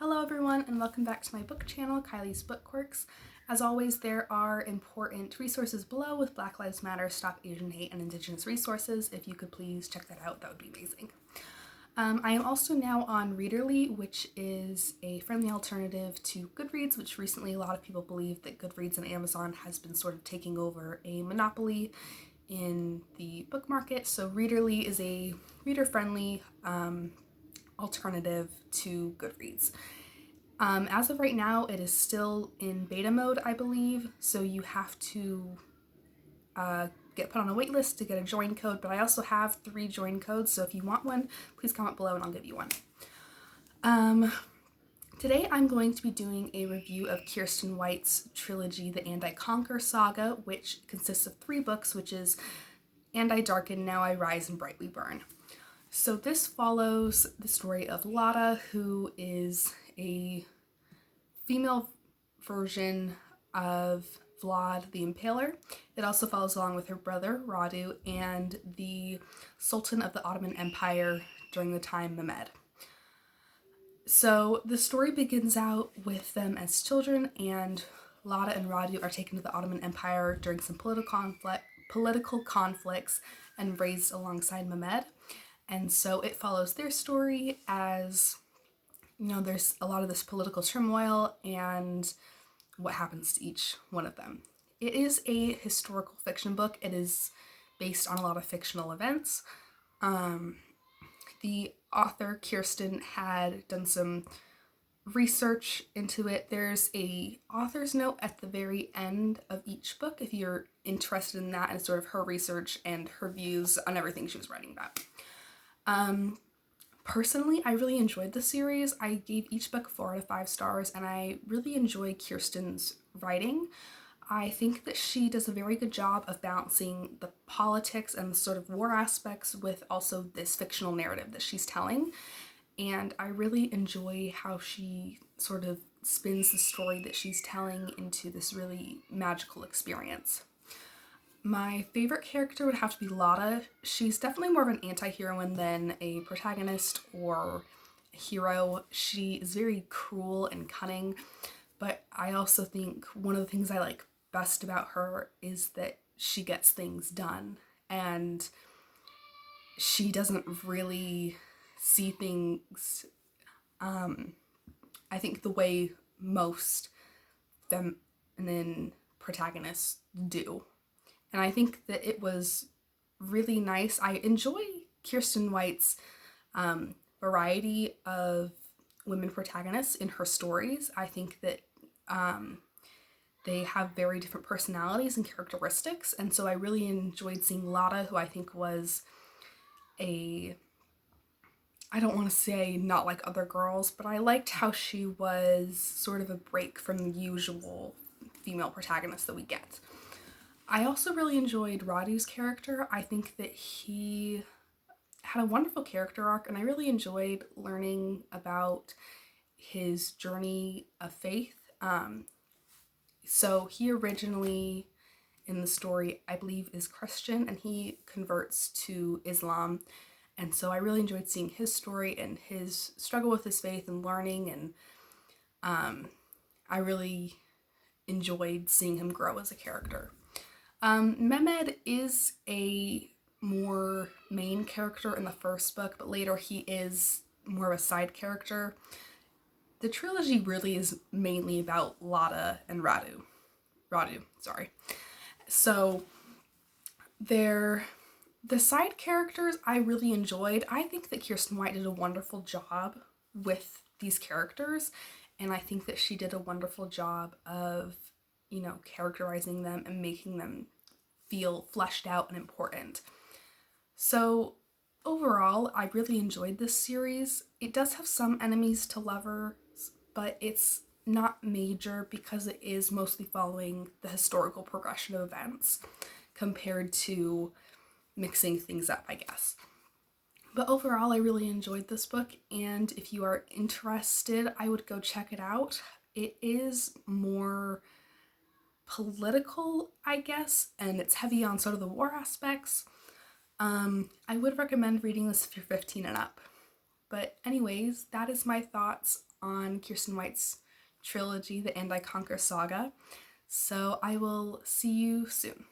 Hello everyone and welcome back to my book channel, Kylie's Book Quirks. As always, there are important resources below with Black Lives Matter, Stop Asian Hate, and Indigenous resources. If you could please check that out, that would be amazing. I am also now on Readerly, which is a friendly alternative to Goodreads, which recently a lot of people believe that Goodreads and Amazon has been sort of taking over a monopoly in the book market. So Readerly is a reader-friendly alternative to Goodreads. As of right now, it is still in beta mode, I believe, so you have to get put on a wait list to get a join code, but I also have 3 join codes, so if you want one, please comment below and I'll give you one. Today I'm going to be doing a review of Kiersten White's trilogy, the And I Conquer Saga, which consists of 3 books, which is And I Darken, Now I Rise, and Brightly Burn. So this follows the story of Lotta, who is a female version of Vlad the Impaler. It also follows along with her brother, Radu, and the Sultan of the Ottoman Empire during the time, Mehmed. So the story begins out with them as children, and Lotta and Radu are taken to the Ottoman Empire during some political conflicts and raised alongside Mehmed. And so it follows their story as, you know, there's a lot of this political turmoil and what happens to each one of them. It is a historical fiction book. It is based on a lot of fictional events. The author, Kiersten, had done some research into it. There's a author's note at the very end of each book if you're interested in that and sort of her research and her views on everything she was writing about. Personally, I really enjoyed the series. I gave each book 4 out of 5 stars, and I really enjoy Kiersten's writing. I think that she does a very good job of balancing the politics and the sort of war aspects with also this fictional narrative that she's telling. And I really enjoy how she sort of spins the story that she's telling into this really magical experience. My favorite character would have to be Lotta. She's definitely more of an anti-heroine than a protagonist or a hero. She is very cruel and cunning, but I also think one of the things I like best about her is that she gets things done, and she doesn't really see things, I think, the way most feminine protagonists do. And I think that it was really nice. I enjoy Kiersten White's variety of women protagonists in her stories. I think that they have very different personalities and characteristics, and so I really enjoyed seeing Lotta, who I think was I don't want to say not like other girls, but I liked how she was sort of a break from the usual female protagonists that we get. I also really enjoyed Radu's character. I think that he had a wonderful character arc, and I really enjoyed learning about his journey of faith. So he originally, in the story, I believe is Christian, and he converts to Islam. And so I really enjoyed seeing his story and his struggle with his faith and learning, and I really enjoyed seeing him grow as a character. Mehmed is a more main character in the first book, but later he is more of a side character. The trilogy really is mainly about Lotta and Radu, sorry. So the side characters I really enjoyed. I think that Kiersten White did a wonderful job with these characters, and I think that she did a wonderful job of, you know, characterizing them and making them feel fleshed out and important. So overall, I really enjoyed this series. It does have some enemies to lovers, but it's not major because it is mostly following the historical progression of events compared to mixing things up, I guess. But overall, I really enjoyed this book, and if you are interested, I would go check it out. It is more political, I guess, and it's heavy on sort of the war aspects. I would recommend reading this if you're 15 and up. But anyways, that is my thoughts on Kiersten White's trilogy, the And I Conquer Saga. So I will see you soon.